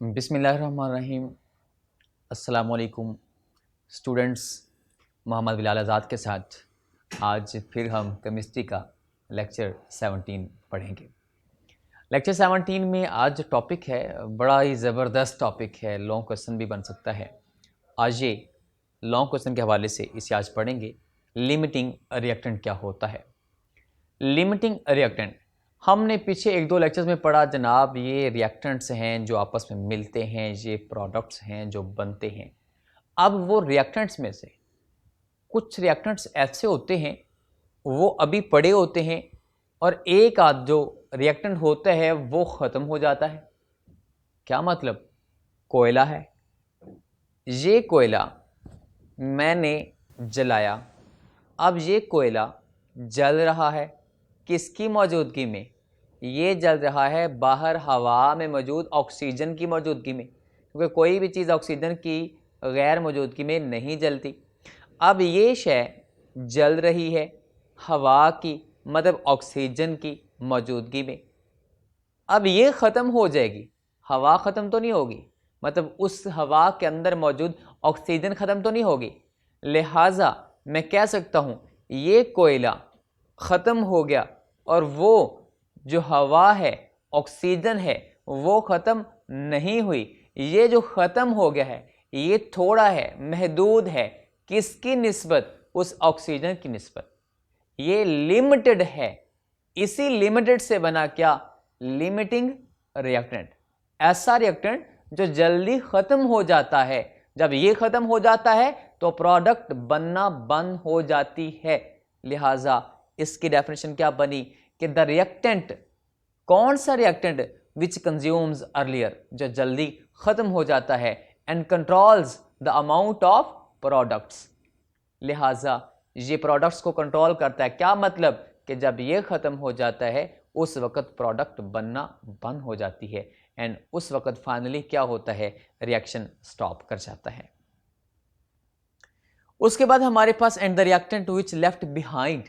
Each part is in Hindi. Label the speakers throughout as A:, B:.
A: बिस्मिल्लाहिर्रहमानिर्रहीम। अस्सलाम वालेकुम स्टूडेंट्स। मोहम्मद बिलाल आज़ाद के साथ आज फिर हम केमिस्ट्री का लेक्चर 17 पढ़ेंगे। लेक्चर 17 में आज टॉपिक है, बड़ा ही ज़बरदस्त टॉपिक है, लॉन्ग क्वेश्चन भी बन सकता है। आज ये लॉन्ग क्वेश्चन के हवाले से इसे आज पढ़ेंगे। लिमिटिंग रिएक्टेंट क्या होता है? लिमिटिंग रिएक्टेंट हमने पीछे एक दो लेक्चर्स में पढ़ा जनाब। ये रिएक्टेंट्स हैं जो आपस में मिलते हैं, ये प्रोडक्ट्स हैं जो बनते हैं। अब वो रिएक्टेंट्स में से कुछ रिएक्टेंट्स ऐसे होते हैं वो अभी पड़े होते हैं और एक आध जो रिएक्टेंट होता है वो ख़त्म हो जाता है। क्या मतलब? कोयला है, ये कोयला मैंने जलाया, अब ये कोयला जल रहा है। किसकी मौजूदगी में? ये जल रहा है बाहर हवा में मौजूद ऑक्सीजन की मौजूदगी में, क्योंकि कोई भी चीज़ ऑक्सीजन की गैर मौजूदगी में नहीं जलती। अब ये शय जल रही है हवा की मतलब ऑक्सीजन की मौजूदगी में। अब ये ख़त्म हो जाएगी, हवा ख़त्म तो नहीं होगी, मतलब उस हवा के अंदर मौजूद ऑक्सीजन ख़त्म तो नहीं होगी। लिहाजा मैं कह सकता हूँ ये कोयला ख़त्म हो गया और वो जो हवा है, ऑक्सीजन है, वो ख़त्म नहीं हुई। ये जो ख़त्म हो गया है ये थोड़ा है, महदूद है। किसकी निस्बत? उस ऑक्सीजन की निस्बत। ये लिमिटेड है। इसी लिमिटेड से बना क्या? Limiting reactant. ऐसा रिएक्टेंट जो जल्दी ख़त्म हो जाता है। जब ये ख़त्म हो जाता है तो प्रोडक्ट बनना बंद हो जाती है। लिहाजा इसकी डेफिनेशन क्या बनी कि द रिएक्टेंट, कौन सा रिएक्टेंट? विच कंज्यूम्स अर्लियर, जो जल्दी ख़त्म हो जाता है, and controls the amount of products. लिहाजा ये प्रोडक्ट्स को कंट्रोल करता है। क्या मतलब? कि जब ये ख़त्म हो जाता है उस वक़्त प्रोडक्ट बनना बंद हो जाती है एंड उस वक़्त फाइनली क्या होता है? रिएक्शन स्टॉप कर जाता है। उसके बाद हमारे पास and the reactant which left behind,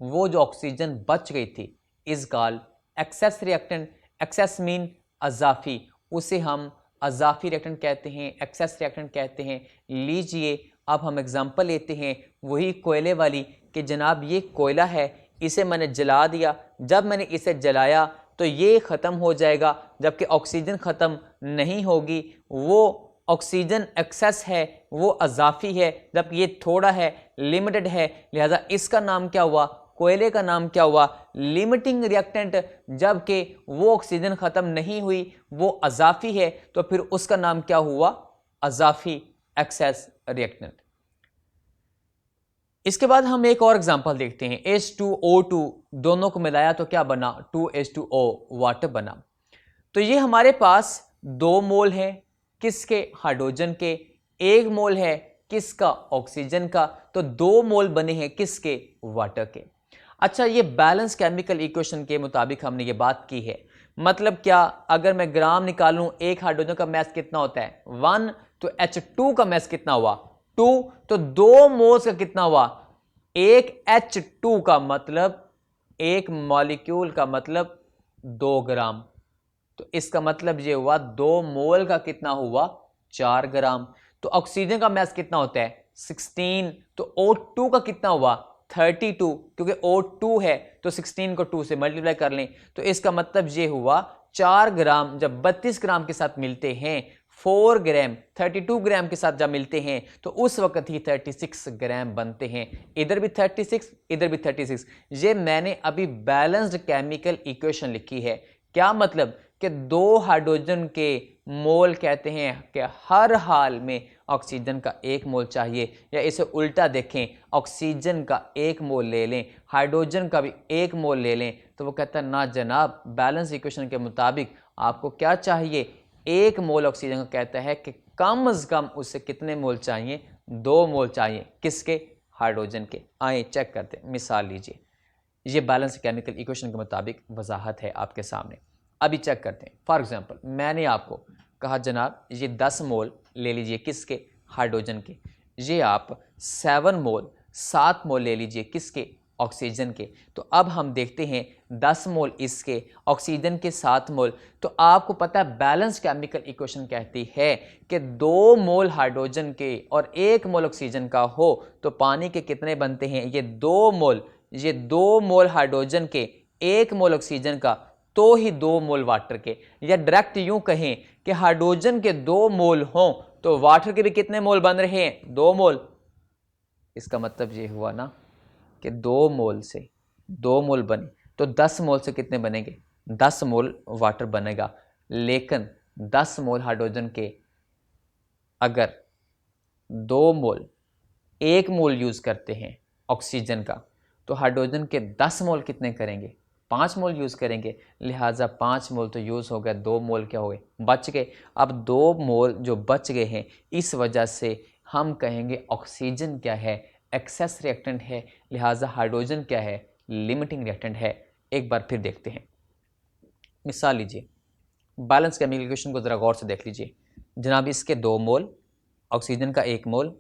A: वो जो ऑक्सीजन बच गई थी, is called excess reactant. Excess mean अजाफी, उसे हम अजाफी रिएक्टेंट कहते हैं, एक्सेस रिएक्टेंट कहते हैं। लीजिए अब हम एग्जांपल लेते हैं वही कोयले वाली कि जनाब ये कोयला है, इसे मैंने जला दिया। जब मैंने इसे जलाया तो ये ख़त्म हो जाएगा, जबकि ऑक्सीजन ख़त्म नहीं होगी। वो ऑक्सीजन एक्सेस है, वो अजाफी है, जबकि ये थोड़ा है, लिमिटेड है। लिहाजा इसका नाम क्या हुआ? कोयले का नाम क्या हुआ? Limiting reactant. जबकि वो ऑक्सीजन ख़त्म नहीं हुई, वो अजाफी है, तो फिर उसका नाम क्या हुआ? अजाफी एक्सेस रिएक्टेंट। इसके बाद हम एक और एग्जांपल देखते हैं। H2O2 दोनों को मिलाया तो क्या बना? 2H2O, वाटर बना। तो ये हमारे पास 2 मोल है, किसके? हाइड्रोजन के। 1 मोल है किसका? ऑक्सीजन का। तो 2 मोल बने हैं किसके? वाटर के। अच्छा, ये बैलेंस केमिकल इक्वेशन के मुताबिक हमने ये बात की है। मतलब क्या? अगर मैं ग्राम निकालूं, एक हाइड्रोजन का मास कितना होता है? 1। तो H2 का मास कितना हुआ? 2। तो 2 मोल्स का कितना हुआ? एक H2 का मतलब, एक मॉलिक्यूल का मतलब 2 ग्राम। तो इसका मतलब ये हुआ 2 मोल का कितना हुआ? 4 ग्राम। तो ऑक्सीजन का मास कितना होता है? 16। तो O2 का कितना हुआ? 32, क्योंकि O2 है तो 16 को 2 से मल्टीप्लाई कर लें। तो इसका मतलब ये हुआ 4 ग्राम जब 32 ग्राम के साथ मिलते हैं, 4 ग्राम 32 ग्राम के साथ जब मिलते हैं तो उस वक्त ही 36 ग्राम बनते हैं। इधर भी 36, इधर भी 36। ये मैंने अभी बैलेंस्ड केमिकल इक्वेशन लिखी है। क्या मतलब? कि 2 हाइड्रोजन के मोल कहते हैं कि हर हाल में ऑक्सीजन का 1 मोल चाहिए, या इसे उल्टा देखें, ऑक्सीजन का 1 मोल ले लें, हाइड्रोजन का भी 1 मोल ले लें, तो वो कहता है ना जनाब, बैलेंस इक्वेशन के मुताबिक आपको क्या चाहिए? 1 मोल ऑक्सीजन का कहता है कि कम से कम उससे कितने मोल चाहिए? 2 मोल चाहिए। किसके? हाइड्रोजन के। आइए चेक करते हैं। मिसाल लीजिए, ये बैलेंस केमिकल इक्वेशन के मुताबिक वजाहत है आपके सामने। अभी चेक करते हैं। फॉर एग्जांपल मैंने आपको कहा जनाब ये 10 मोल ले लीजिए, किसके? हाइड्रोजन के। ये आप 7 मोल, 7 मोल ले लीजिए, किसके? ऑक्सीजन के। तो अब हम देखते हैं 10 मोल इसके, ऑक्सीजन के 7 मोल। तो आपको पता है बैलेंस केमिकल इक्वेशन कहती है कि 2 मोल हाइड्रोजन के और 1 मोल ऑक्सीजन का हो तो पानी के कितने बनते हैं? ये 2 मोल हाइड्रोजन के, 1 मोल ऑक्सीजन का, तो ही 2 मोल वाटर के। या डायरेक्ट यूं कहें कि हाइड्रोजन के 2 मोल हों तो वाटर के भी कितने मोल बन रहे हैं? 2 मोल। इसका मतलब ये हुआ ना कि 2 मोल से 2 मोल बने तो 10 मोल से कितने बनेंगे? 10 मोल वाटर बनेगा। लेकिन 10 मोल हाइड्रोजन के अगर 2 मोल 1 मोल यूज करते हैं ऑक्सीजन का, तो हाइड्रोजन के 10 मोल कितने करेंगे? 5 मोल यूज करेंगे। लिहाजा 5 मोल तो यूज हो गया, 2 मोल क्या हो गए? बच गए। अब 2 मोल जो बच गए हैं, इस वजह से हम कहेंगे ऑक्सीजन क्या है? एक्सेस रिएक्टेंट है। लिहाजा हाइड्रोजन क्या है? लिमिटिंग रिएक्टेंट है। एक बार फिर देखते हैं। मिसाल लीजिए, बैलेंस केमिकल इक्वेशन को जरा गौर से देख लीजिए। जनाब इसके 2 मोल, ऑक्सीजन का 1 मोल,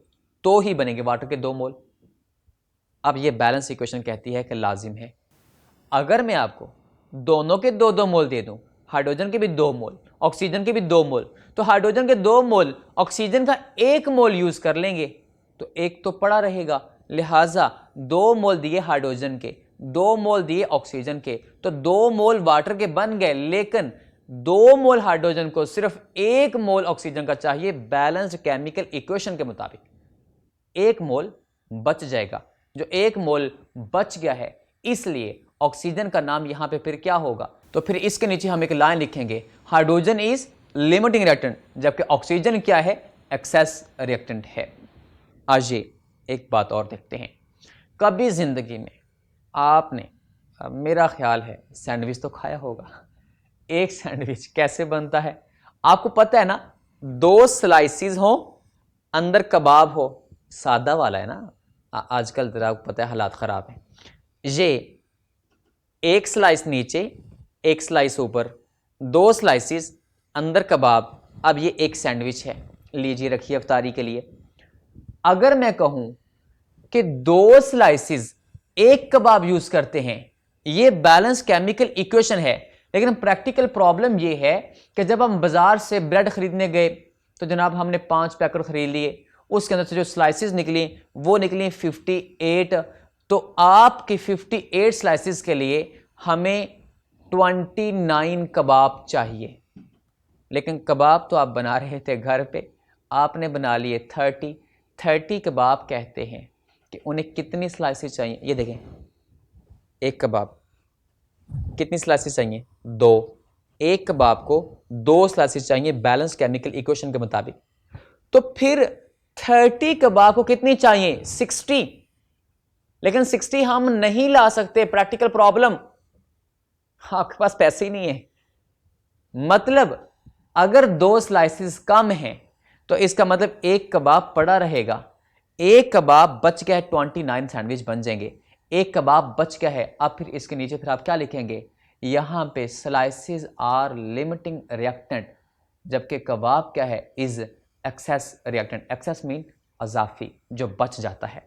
A: तो ही बनेंगे वाटर के 2 मोल। अब ये बैलेंस इक्वेशन कहती है कि लाजिम है अगर मैं आपको दोनों के 2-2 मोल दे दूं, हाइड्रोजन के भी 2 मोल, ऑक्सीजन के भी 2 मोल, तो हाइड्रोजन के 2 मोल ऑक्सीजन का 1 मोल यूज कर लेंगे तो 1 तो पड़ा रहेगा। लिहाजा 2 मोल दिए हाइड्रोजन के, 2 मोल दिए ऑक्सीजन के, तो 2 मोल वाटर के बन गए। लेकिन 2 मोल हाइड्रोजन को सिर्फ 1 मोल ऑक्सीजन का चाहिए बैलेंस्ड केमिकल इक्वेशन के मुताबिक। 1 मोल बच जाएगा। जो 1 मोल बच गया है, इसलिए ऑक्सीजन का नाम यहां पे फिर क्या होगा? तो फिर इसके नीचे हम एक लाइन लिखेंगे, हाइड्रोजन इज लिमिटिंग रिएक्टेंट, जबकि ऑक्सीजन क्या है? एक्सेस रिएक्टेंट है। आज ये एक बात और देखते हैं। कभी जिंदगी में आपने, मेरा ख्याल है, सैंडविच तो खाया होगा। एक सैंडविच कैसे बनता है आपको पता है ना? 2 स्लाइसिस हो, अंदर कबाब हो। सादा वाला है ना, आजकल जरा पता है हालात खराब है। ये 1 स्लाइस नीचे, 1 स्लाइस ऊपर, 2 स्लाइसिस, अंदर कबाब। अब ये एक सैंडविच है। लीजिए रखिए अफ्तारी के लिए। अगर मैं कहूं कि 2 स्लाइसिस 1 कबाब यूज करते हैं, ये बैलेंस केमिकल इक्वेशन है। लेकिन प्रैक्टिकल प्रॉब्लम ये है कि जब हम बाजार से ब्रेड खरीदने गए तो जनाब हमने 5 पैकेट खरीद लिए, उसके अंदर से जो स्लाइसिस निकली वो निकली 58। तो आपकी 58 स्लाइसिस के लिए हमें 29 कबाब चाहिए। लेकिन कबाब तो आप बना रहे थे घर पे, आपने बना लिए 30 कबाब कहते हैं कि उन्हें कितनी स्लाइसेस चाहिए? ये देखें, 1 कबाब कितनी स्लाइसेस चाहिए? 2। 1 कबाब को 2 स्लाइसेस चाहिए बैलेंस केमिकल इक्वेशन के मुताबिक। तो फिर 30 कबाब को कितनी चाहिए? 60। लेकिन 60 हम नहीं ला सकते, प्रैक्टिकल प्रॉब्लम। आपके पास पैसे ही नहीं है। मतलब अगर 2 स्लाइसेस कम हैं तो इसका मतलब 1 कबाब पड़ा रहेगा। 1 कबाब बच गया है, 29 सैंडविच बन जाएंगे। 1 कबाब बच गया है। अब फिर इसके नीचे फिर आप क्या लिखेंगे? यहां पे स्लाइसेस आर लिमिटिंग रिएक्टेंट, जबकि कबाब क्या है? Is excess reactant. Excess mean अजाफी, जो बच जाता है।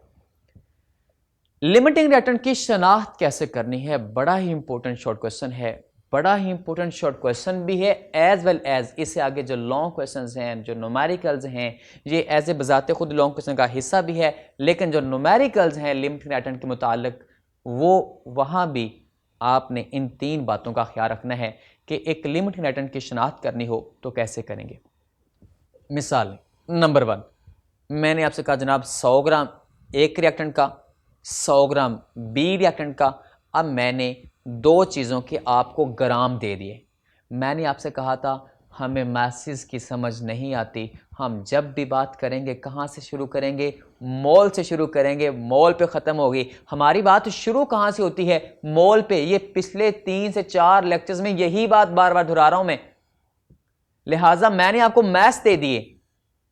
A: लिमिटिंग रिएक्टेंट की शनाख्त कैसे करनी है? बड़ा ही इंपॉर्टेंट शॉर्ट क्वेश्चन है, बड़ा ही इंपॉर्टेंट शॉर्ट क्वेश्चन भी है, एज वेल एज इससे आगे जो लॉन्ग क्वेश्चंस हैं, जो न्यूमेरिकल्स हैं, ये एज ए बजाते खुद लॉन्ग क्वेश्चन का हिस्सा भी है। लेकिन जो न्यूमेरिकल्स हैं लिमिटिंग रिएक्टेंट के मुतालिक, वो वहाँ भी आपने इन 3 बातों का ख्याल रखना है कि एक लिमिटिंग रिएक्टेंट की शनाख्त करनी हो तो कैसे करेंगे। मिसाल नंबर 1, मैंने आपसे कहा जनाब 100 ग्राम एक रिएक्टेंट का, 100 ग्राम बी रिएक्टेंट का। अब मैंने 2 चीज़ों के आपको ग्राम दे दिए। मैंने आपसे कहा था हमें मैसेज की समझ नहीं आती, हम जब भी बात करेंगे कहाँ से शुरू करेंगे? मोल से शुरू करेंगे, मोल पे ख़त्म होगी। हमारी बात शुरू कहाँ से होती है? मोल पे। ये पिछले 3 से 4 लेक्चर्स में यही बात बार बार दोहरा रहा हूं मैं। लिहाजा मैंने आपको मैथ्स दे दिए,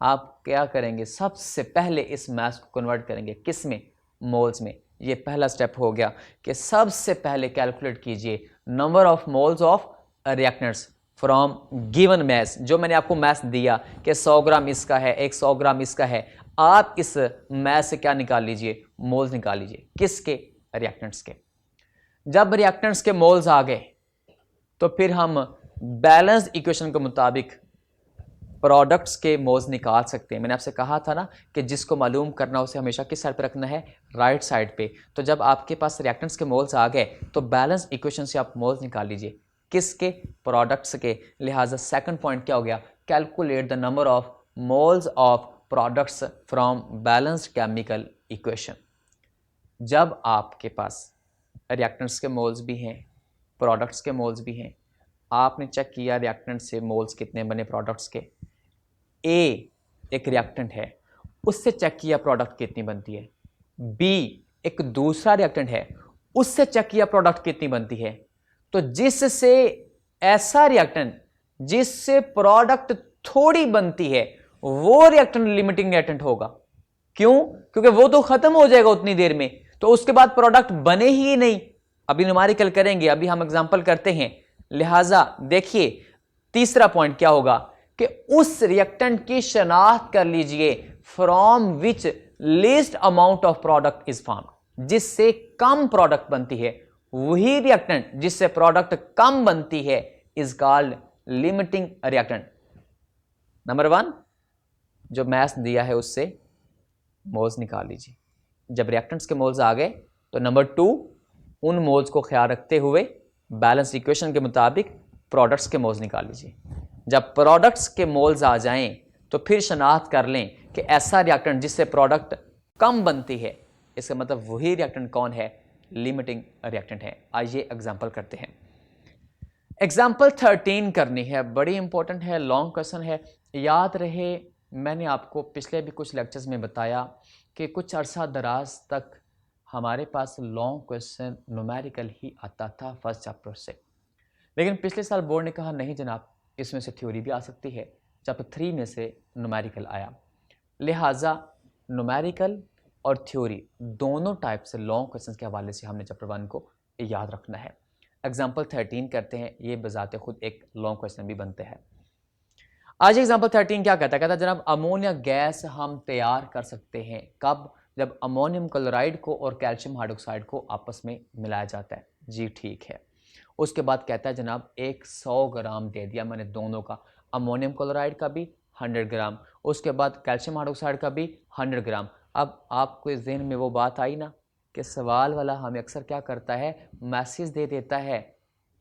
A: आप क्या करेंगे? सबसे पहले इस मैथ्स को कन्वर्ट करेंगे किस में? मोल्स में। ये पहला स्टेप हो गया कि सबसे पहले कैलकुलेट कीजिए number of moles of reactants from given maths. जो मैंने आपको मैथ्स दिया कि 100 ग्राम इसका है, 100 ग्राम इसका है, आप इस मैथ्स से क्या निकाल लीजिए? मोल्स निकाल लीजिए। किसके? रिएक्टेंट्स के। जब रिएक्टेंट्स के मोल्स आ गए तो फिर हम बैलेंस इक्वेशन के मुताबिक प्रोडक्ट्स के मोल्स निकाल सकते हैं। मैंने आपसे कहा था ना कि जिसको मालूम करना उसे हमेशा किस साइड पे रखना है, राइट साइड पे। तो जब आपके पास रिएक्टेंट्स के मोल्स आ गए तो बैलेंस इक्वेशन से आप मोल्स निकाल लीजिए, किसके, प्रोडक्ट्स के। लिहाजा सेकंड पॉइंट क्या हो गया, calculate the number of moles of products from balanced chemical equation. जब आपके पास रिएक्टेंट्स के मोल्स भी हैं, प्रोडक्ट्स के मोल्स भी हैं, आपने चेक किया रिएक्टेंट से मोल्स कितने बने प्रोडक्ट्स के, ए एक रिएक्टेंट है, उससे चेक किया प्रोडक्ट कितनी बनती है, बी एक दूसरा रिएक्टेंट है, उससे चेक किया प्रोडक्ट कितनी बनती है। तो जिससे ऐसा रिएक्टेंट जिससे प्रोडक्ट थोड़ी बनती है वो रिएक्टेंट लिमिटिंग रिएक्टेंट होगा। क्यों? क्योंकि वो तो खत्म हो जाएगा उतनी देर में, तो उसके बाद प्रोडक्ट बने ही नहीं। अभी न्यूमेरिकल करेंगे, अभी हम एग्जांपल करते हैं। लिहाजा देखिए तीसरा पॉइंट क्या होगा कि उस रिएक्टेंट की शनाख्त कर लीजिए from which least amount of product is form, जिससे कम प्रोडक्ट बनती है। वही रिएक्टेंट जिससे प्रोडक्ट कम बनती है is called limiting reactant. Number 1 जो मैथ्स दिया है उससे मोल्स निकाल लीजिए। जब रिएक्टेंट्स के मोल्स आ गए तो नंबर 2 उन मोल्स को ख्याल रखते हुए बैलेंस इक्वेशन के मुताबिक प्रोडक्ट्स के मोल्स निकाल लीजिए। जब प्रोडक्ट्स के मोल्स आ जाएं तो फिर शनाख्त कर लें कि ऐसा रिएक्टेंट जिससे प्रोडक्ट कम बनती है, इसका मतलब वही रिएक्टेंट कौन है, लिमिटिंग रिएक्टेंट है। आइए एग्जांपल करते हैं। एग्जाम्पल 13 करनी है, बड़ी इंपॉर्टेंट है, लॉन्ग क्वेश्चन है। याद रहे मैंने आपको पिछले भी कुछ लेक्चर्स में बताया कि कुछ अरसा दराज तक हमारे पास लॉन्ग क्वेश्चन न्यूमेरिकल ही आता था फर्स्ट चैप्टर से, लेकिन पिछले साल बोर्ड ने कहा नहीं जनाब इसमें से थ्योरी भी आ सकती है। चैप्टर 3 में से न्यूमेरिकल आया। लिहाजा न्यूमेरिकल और थ्योरी दोनों टाइप से लॉन्ग क्वेश्चन के हवाले से हमने चैप्टर 1 को याद रखना है। एग्जाम्पल 13 करते हैं, ये बजाते खुद एक लॉन्ग क्वेश्चन भी बनते हैं। आज एग्जाम्पल 13 क्या कहता है, कहता है जनाब अमोनिया गैस हम तैयार कर सकते हैं कब, जब अमोनियम क्लोराइड को और कैल्शियम हाइड्रोक्साइड को आपस में मिलाया जाता है। जी ठीक है। उसके बाद कहता है जनाब 100 ग्राम दे दिया मैंने दोनों का, अमोनियम क्लोराइड का भी 100 ग्राम, उसके बाद कैल्शियम हाइड्रोक्साइड का भी 100 ग्राम। अब आपको इस जहन में वो बात आई ना कि सवाल वाला हमें अक्सर क्या करता है, मैसेज दे देता है,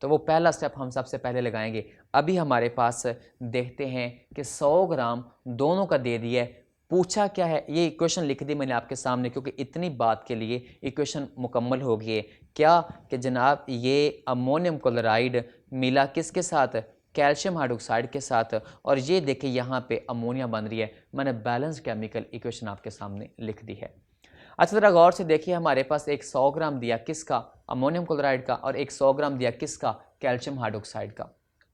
A: तो वो पहला स्टेप हम सबसे पहले लगाएंगे। अभी हमारे पास देखते हैं कि 100 ग्राम दोनों का दे दिया है, पूछा क्या है, ये इक्वेशन लिख दी मैंने आपके सामने क्योंकि इतनी बात के लिए इक्वेशन मुकम्मल हो गई है। क्या कि जनाब ये अमोनियम क्लोराइड मिला किसके साथ, कैल्शियम हाइड्रोक्साइड के साथ, और ये देखिए यहाँ पे अमोनिया बन रही है। मैंने बैलेंस केमिकल इक्वेशन आपके सामने लिख दी है। अच्छा ज़रा गौर से देखिए, हमारे पास एक 100 ग्राम दिया किसका, अमोनियम क्लोराइड का, और एक 100 ग्राम दिया किसका, कैल्शियम हाइड्रोक्साइड का।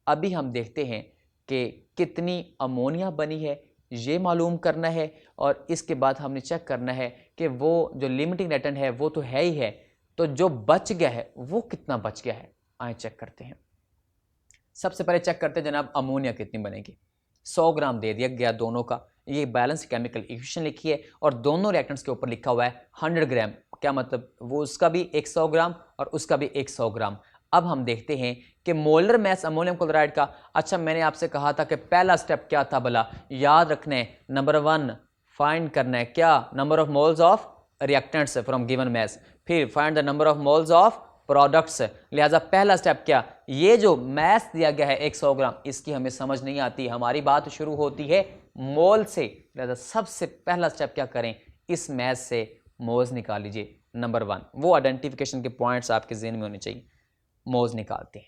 A: अभी हम देखते हैं कि कितनी अमोनिया बनी है ये मालूम करना है, और इसके बाद हमने चेक करना है कि वो जो लिमिटिंग रिएक्टेंट है वो तो है ही है, तो जो बच गया है वो कितना बच गया है। आए चेक करते हैं। सबसे पहले चेक करते हैं जनाब अमोनिया कितनी बनेगी। 100 ग्राम दे दिया गया दोनों का, ये बैलेंस केमिकल इक्वेशन लिखी है और दोनों रिएक्टेंट्स के ऊपर लिखा हुआ है 100 ग्राम। क्या मतलब, वो उसका भी 100 ग्राम और उसका भी 100 ग्राम। अब हम देखते हैं कि मोलर मैस अमोनियम क्लोराइड का। अच्छा मैंने आपसे कहा था कि पहला स्टेप क्या था भला, याद रखना है, नंबर 1 फाइंड करना है क्या, number of moles of reactants from given mass, फिर find the number of moles of products. लिहाजा पहला स्टेप क्या, ये जो मैस दिया गया है 100 ग्राम, इसकी हमें समझ नहीं आती, हमारी बात शुरू होती है मोल से। लिहाजा सबसे पहला स्टेप क्या करें, इस मैस से मोल्स निकाल लीजिए। नंबर 1 वो आइडेंटिफिकेशन के पॉइंट्स आपके ज़हन में होने चाहिए। मोल्स निकालते हैं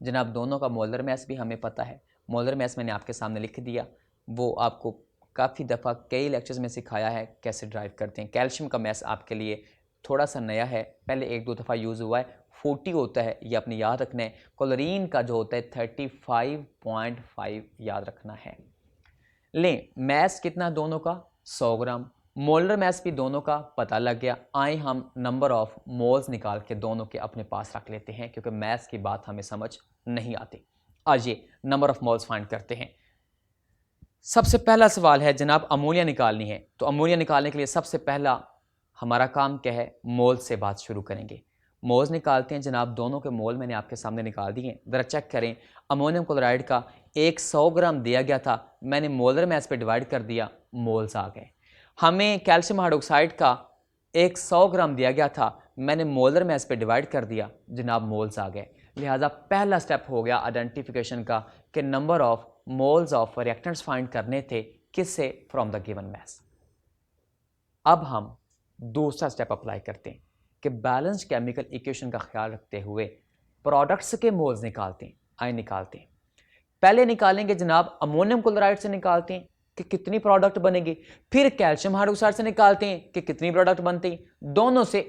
A: जनाब, दोनों का मोलर मैस भी हमें पता है, मोलर मैस मैंने आपके सामने लिख दिया, वो आपको काफ़ी दफ़ा कई लेक्चर्स में सिखाया है कैसे ड्राइव करते हैं। कैल्शियम का मैस आपके लिए थोड़ा सा नया है, पहले 1-2 दफ़ा यूज़ हुआ है, 40 होता है, ये आपने याद रखना है। क्लोरीन का जो होता है 35.5 याद रखना है। लें मैस कितना दोनों का, 100 ग्राम, मोलर मैस भी दोनों का पता लग गया। आए हम नंबर ऑफ मोल्स निकाल के दोनों के अपने पास रख लेते हैं क्योंकि मैस की बात हमें समझ नहीं आती। आइए नंबर ऑफ मोल्स फाइंड करते हैं। सबसे पहला सवाल है जनाब अमोनिया निकालनी है, तो अमोनिया निकालने के लिए सबसे पहला हमारा काम क्या है, मोल से बात शुरू करेंगे। मोल्स निकालते हैं जनाब। दोनों के मोल मैंने आपके सामने निकाल दिए हैं। ज़रा चेक करें, अमोनियम क्लोराइड का एक 100 ग्राम दिया गया था, मैंने मोलर मैस पे डिवाइड कर दिया, मोल्स आ गए। हमें कैल्शियम हाइड्रोक्साइड का एक 100 ग्राम दिया गया था, मैंने मोलर मैस पे डिवाइड कर दिया, जनाब मोल्स आ गए। लिहाजा पहला स्टेप हो गया आइडेंटिफिकेशन का कि number of moles of reactants find करने थे, किससे? From the given mass. अब हम दूसरा स्टेप अप्लाई करते हैं कि बैलेंस केमिकल इक्वेशन का ख्याल रखते हुए प्रोडक्ट्स के मोल्स निकालते हैं। आए निकालते हैं। पहले निकालेंगे जनाब अमोनियम क्लोराइड से निकालते हैं कि कितनी प्रोडक्ट बनेगी, फिर कैल्शियम हाइड्रोक्साइड से निकालते हैं कि कितनी प्रोडक्ट बनती है। दोनों से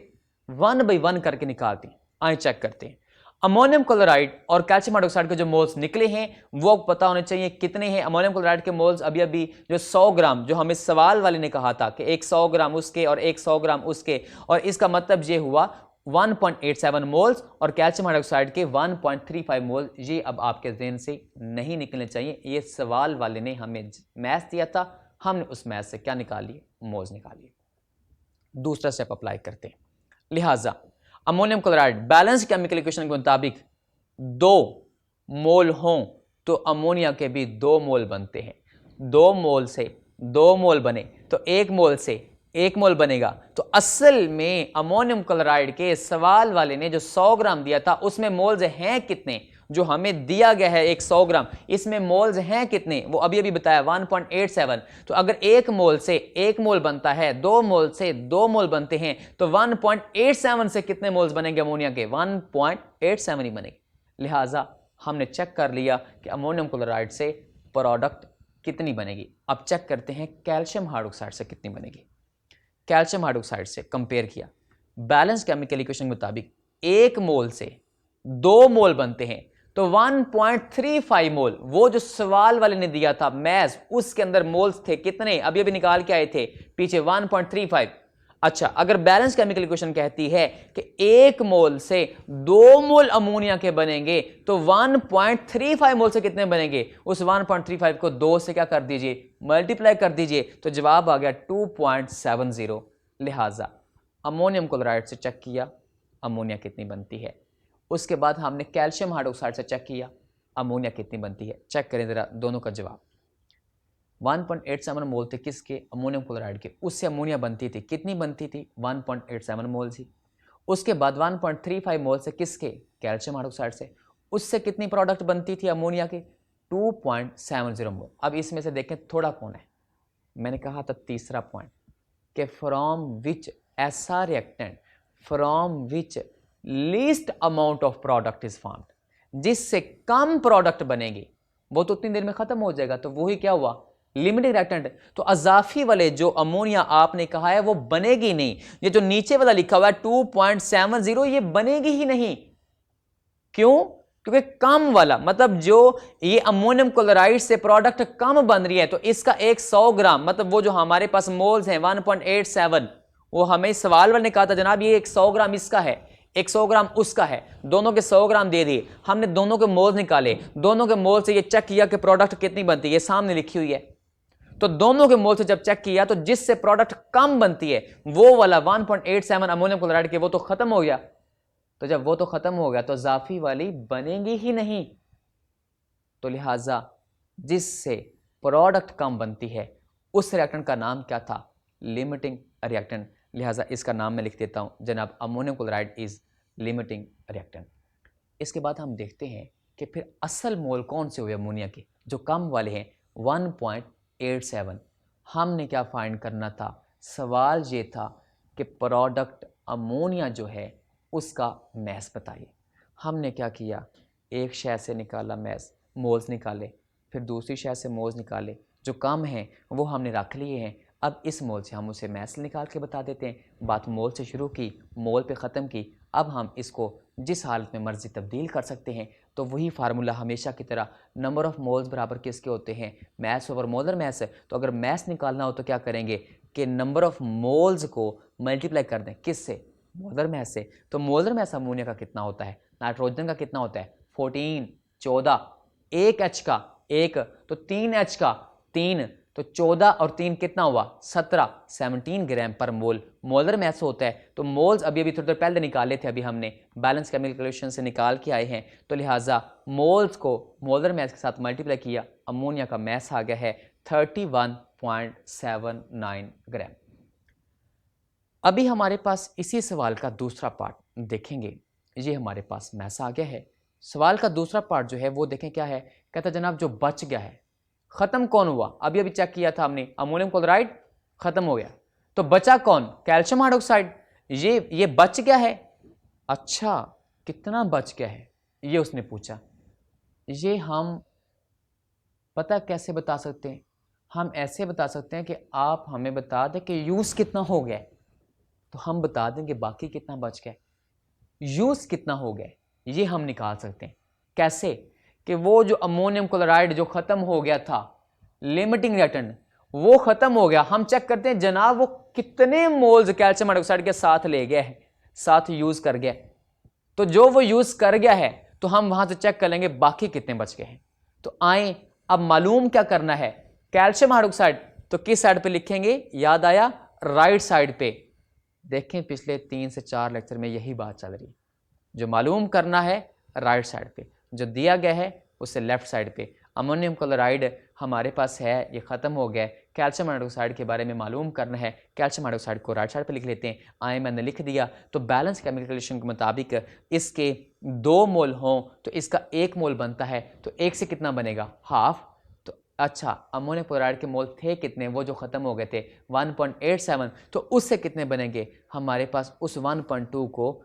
A: 1 बाई 1 करके निकालते हैं। आए चेक करते हैं। अमोनियम क्लोराइड और कैल्शियम हाइड्रोक्साइड के जो मोल्स निकले हैं वो पता होने चाहिए कितने हैं। अमोनियम क्लोराइड के मोल्स अभी जो 100 ग्राम, जो हमें सवाल वाले ने कहा था कि एक 100 ग्राम उसके और एक 100 ग्राम उसके, और इसका मतलब ये हुआ 1.87 मोल्स, और कैल्शियम हाइड्रोक्साइड के 1.35 मोल। ये अब आपके ज़हन से नहीं निकलने चाहिए। ये सवाल वाले ने हमें मैथ दिया था, हमने उस मैथ से क्या निकाल लिए? मोल्स निकाल लिए। दूसरा स्टेप अप्लाई करते हैं। लिहाजा ammonium chloride balance chemical equation के मुताबिक 2 मोल हों तो अमोनिया के भी 2 मोल बनते हैं। 2 मोल से 2 मोल बने तो 1 मोल से 1 मोल बनेगा। तो असल में अमोनियम क्लोराइड के सवाल वाले ने जो 100 ग्राम दिया था उसमें मोल्स हैं कितने? जो हमें दिया गया है एक 100 ग्राम, इसमें मोल्स हैं कितने? वो अभी बताया 1.87। तो अगर 1 मोल से 1 मोल बनता है, 2 मोल से 2 मोल बनते हैं, तो 1.87 से कितने मोल्स बनेंगे अमोनिया के? 1.87 ही बनेंगे। लिहाजा हमने चेक कर लिया कि अमोनियम क्लोराइड से प्रोडक्ट कितनी बनेगी। अब चेक करते हैं कैल्शियम हाइड्रोक्साइड से कितनी बनेगी। कैल्शियम हाइड्रोक्साइड से कंपेयर किया, बैलेंस केमिकल इक्वेशन के मुताबिक 1 मोल से 2 मोल बनते हैं, तो 1.35 मोल, वो जो सवाल वाले ने दिया था मैथ, उसके अंदर मोल्स थे कितने? अभी निकाल के आए थे पीछे 1.35। अच्छा, अगर बैलेंस केमिकल इक्वेशन कहती है कि 1 मोल से 2 मोल अमोनिया के बनेंगे, तो 1.35 मोल से कितने बनेंगे? उस 1.35 को 2 से क्या कर दीजिए? मल्टीप्लाई कर दीजिए, तो जवाब आ गया 2.70। लिहाजा अमोनियम क्लोराइड से चेक किया अमोनिया कितनी बनती है। उसके बाद हमने कैल्शियम हाइड्रोक्साइड से चेक किया अमोनिया कितनी बनती है। चेक करें जरा दोनों का जवाब। 1.87 मोल थे किसके? अमोनियम क्लोराइड के। उससे अमोनिया बनती थी, कितनी बनती थी? 1.87 मोल थी। उसके बाद 1.35 मोल से किसके? कैल्शियम हाइड्रोक्साइड से। उससे कितनी प्रोडक्ट बनती थी अमोनिया की? 2.70 मोल। अब इसमें से देखें थोड़ा कौन है। मैंने कहा था तीसरा पॉइंट कि फ्रॉम विच ऐसा reactant from which least amount of product is formed, जिससे कम प्रोडक्ट बनेगी, वो तो उतनी देर में खत्म हो जाएगा। तो वही क्या हुआ? Limiting reactant. तो अजाफी वाले जो अमोनिया आपने कहा है वो बनेगी नहीं। ये जो नीचे वाला लिखा हुआ है 2.70, ये बनेगी ही नहीं। क्यों? क्योंकि कम वाला, मतलब जो ये अमोनियम क्लोराइड से प्रोडक्ट कम बन रही है, तो इसका एक 100 ग्राम, मतलब वो जो हमारे पास मोल्स हैं 1.87, वो हमें सवाल वाले ने कहा था जनाब ये एक 100 ग्राम इसका है, एक 100 ग्राम उसका है, दोनों के 100 ग्राम दे दिए। हमने दोनों के मोल्स निकाले, दोनों के मोल से ये चेक किया कि प्रोडक्ट कितनी बनती है, ये सामने लिखी हुई है। तो दोनों के मोल से जब चेक किया तो जिससे प्रोडक्ट कम बनती है वो वाला 1.87 अमोनियम क्लोराइड के, वो तो खत्म हो गया। तो जब वो तो खत्म हो गया तो जाफी वाली बनेगी ही नहीं। तो लिहाजा जिससे प्रोडक्ट कम बनती है उस रिएक्टेंट का नाम क्या था? Limiting reactant. लिहाजा इसका नाम मैं लिख देता हूं जनाब, ammonium chloride is limiting reactant. इसके बाद हम देखते हैं कि फिर असल मोल कौन से हुए अमोनिया के, जो कम वाले हैं 1.87। हमने क्या फाइंड करना था? सवाल ये था कि प्रोडक्ट अमोनिया जो है उसका मैस बताइए। हमने क्या किया? एक शय से निकाला मैस, मोल्स निकाले, फिर दूसरी शय से मोल्स निकाले, जो कम हैं वो हमने रख लिए हैं। अब इस मोल से हम उसे मैस निकाल के बता देते हैं। बात मोल से शुरू की, मोल पे ख़त्म की। अब हम इसको जिस हालत में मर्जी तब्दील कर सकते हैं। तो वही फार्मूला हमेशा की तरह, नंबर ऑफ़ मोल्स बराबर किसके होते हैं? Mass over molar mass. तो अगर मैस निकालना हो तो क्या करेंगे कि नंबर ऑफ़ मोल्स को मल्टीप्लाई कर दें, किससे? मोलर मैस से। तो मोलर मैस अमोनिया का कितना होता है? नाइट्रोजन का कितना होता है? 14, 14। एक एच का एक, तो 3 एच का 3, तो 14 और 3 कितना हुआ 17 ग्राम पर मोल मोलर मैस होता है। तो मोल्स अभी थोड़ी देर पहले निकाले थे, अभी हमने बैलेंस केमिकल कैलकुलेशन से निकाल के आए हैं। तो लिहाजा मोल्स को मोलर मैस के साथ मल्टीप्लाई किया, अमोनिया का मैस आ गया है 31.79 ग्राम। अभी हमारे पास इसी सवाल का दूसरा पार्ट देखेंगे। ये हमारे पास मैस आ गया है। सवाल का दूसरा पार्ट जो है वो देखें क्या है। कहता है जनाब जो बच गया है, खत्म कौन हुआ, अभी अभी चेक किया था हमने, अमोनियम क्लोराइड खत्म हो गया, तो बचा कौन, कैल्शियम हाइड्रोक्साइड। ये बच गया है। अच्छा कितना बच गया है ये उसने पूछा। ये हम पता कैसे बता सकते हैं, हम ऐसे बता सकते हैं कि आप हमें बता दें कि यूज कितना हो गया, तो हम बता देंगे बाकी कितना बच गया। यूज कितना हो गया ये हम निकाल सकते हैं। कैसे कि वो जो अमोनियम क्लोराइड जो खत्म हो गया था, लिमिटिंग रिएक्टेंट वो खत्म हो गया, हम चेक करते हैं जनाब वो कितने मोल्स कैल्शियम हाइड्रोक्साइड के साथ ले गया है, साथ यूज कर गया। तो जो वो यूज कर गया है तो हम वहां से चेक कर लेंगे बाकी कितने बच गए हैं। तो आए अब मालूम क्या करना है, कैल्शियम हाइड्रोक्साइड तो किस साइड पे लिखेंगे, याद आया राइट साइड पे। देखें पिछले 3 से 4 लेक्चर में यही बात चल रही, जो मालूम करना है राइट साइड पे, जो दिया गया है उससे लेफ्ट साइड पे। अमोनियम क्लोराइड हमारे पास है, ये ख़त्म हो गया। कैल्शियम हाइड्रोक्साइड के बारे में मालूम करना है, कैल्शियम हाइड्रोक्साइड को राइट साइड पे लिख लेते हैं। आए मैंने लिख दिया। तो बैलेंस केमिकल कैलकुलेशन के मुताबिक इसके 2 मोल हों तो इसका 1 मोल बनता है, तो 1 से कितना बनेगा हाफ। तो अच्छा अमोनियम क्लोराइड के मोल थे कितने, वो जो ख़त्म हो गए थे 1.87, तो उससे कितने बनेंगे हमारे पास, उस 1.2 को,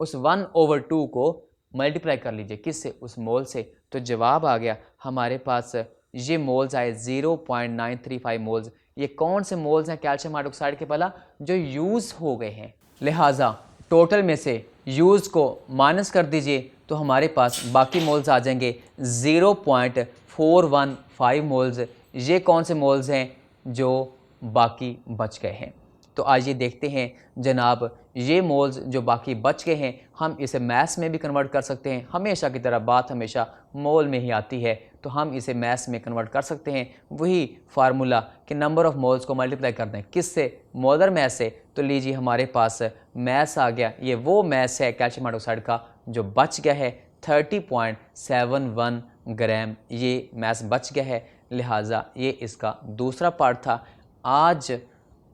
A: उस 1/2 को मल्टीप्लाई कर लीजिए किससे, उस मोल से। तो जवाब आ गया हमारे पास, ये मोल्स आए 0.935 मोल्स। ये कौन से मोल्स हैं कैल्शियम हाइड्रोक्साइड के भला, जो यूज़ हो गए हैं। लिहाजा टोटल में से यूज़ को माइनस कर दीजिए तो हमारे पास बाकी मोल्स आ जाएंगे 0.415 मोल्स। ये कौन से मोल्स हैं जो बाकी बच गए हैं। तो आइए देखते हैं जनाब, ये मोल्स जो बाकी बच गए हैं हम इसे मैथ्स में भी कन्वर्ट कर सकते हैं। हमेशा की तरह बात हमेशा मोल में ही आती है, तो हम इसे मैथ्स में कन्वर्ट कर सकते हैं। वही फार्मूला कि नंबर ऑफ़ मोल्स को मल्टीप्लाई कर दें किससे, मोलर मैथ से। तो लीजिए हमारे पास मैथ्स आ गया, ये वो मैथ्स है कैल्शियम हाइड्रोक्साइड का जो बच गया है 30.71 ग्राम, ये मैथ्स बच गया है। लिहाजा ये इसका दूसरा पार्ट था। आज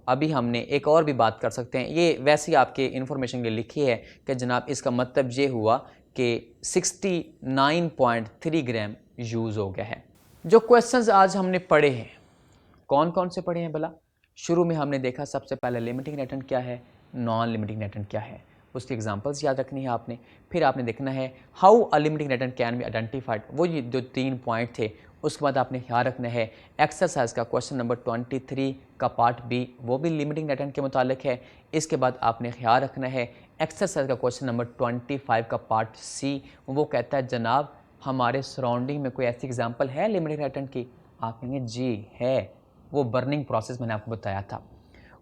A: अभी हमने एक और भी बात कर सकते हैं, ये वैसे ही आपके इन्फॉर्मेशन के लिए लिखी है कि जनाब इसका मतलब ये हुआ कि 69.3 ग्राम यूज़ हो गया है। जो क्वेश्चंस आज हमने पढ़े हैं, कौन कौन से पढ़े हैं भला। शुरू में हमने देखा सबसे पहले लिमिटिंग रिएक्टेंट क्या है, नॉन लिमिटिंग रिएक्टेंट क्या है, उसकी एग्जांपल्स याद रखनी है आपने। फिर आपने देखना है how a limiting reactant can be identified, वो ये जो 3 पॉइंट थे। उसके बाद आपने ख्याल रखना है एक्सरसाइज का क्वेश्चन नंबर 23 का पार्ट बी, वो भी लिमिटिंग रिएक्टेंट के मुतालिक है। इसके बाद आपने ख्याल रखना है एक्सरसाइज का क्वेश्चन नंबर 25 का पार्ट सी, वो कहता है जनाब हमारे सराउंडिंग में कोई ऐसी एग्जाम्पल है लिमिटिंग रिएक्टेंट की। आप कहेंगे जी है, वो बर्निंग प्रोसेस मैंने आपको बताया था।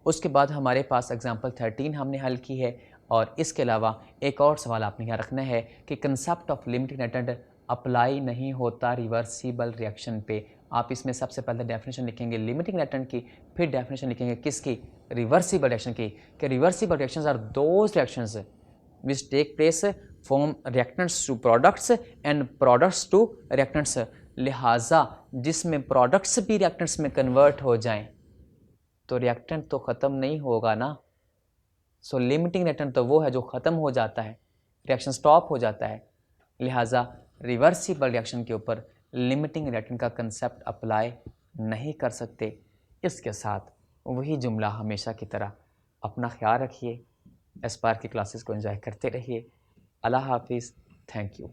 A: उसके बाद हमारे पास एग्जाम्पल 13 हमने हल की है। और इसके अलावा एक और सवाल आपने यहाँ रखना है कि concept of limiting reactant apply नहीं होता रिवर्सिबल रिएक्शन पे। आप इसमें सबसे पहले डेफिनेशन लिखेंगे लिमिटिंग रिएक्टेंट की, फिर डेफिनेशन लिखेंगे किसकी, रिवर्सिबल रिएक्शन की। कि reversible reactions are those reactions which take place from reactants to products and products to reactants. लिहाजा जिसमें प्रोडक्ट्स भी रिएक्टेंट्स में कन्वर्ट हो जाएं तो रिएक्टेंट तो ख़त्म नहीं होगा ना। सो लिमिटिंग रिएक्टेंट तो वो है जो ख़त्म हो जाता है, रिएक्शन स्टॉप हो जाता है। लिहाजा रिवर्सिबल रिएक्शन के ऊपर लिमिटिंग रिएक्टेंट का कंसेप्ट अप्लाई नहीं कर सकते। इसके साथ वही जुमला हमेशा की तरह, अपना ख्याल रखिए, एस्पायर की क्लासेस को एंजॉय करते रहिए। अल्लाह हाफिज़, थैंक यू।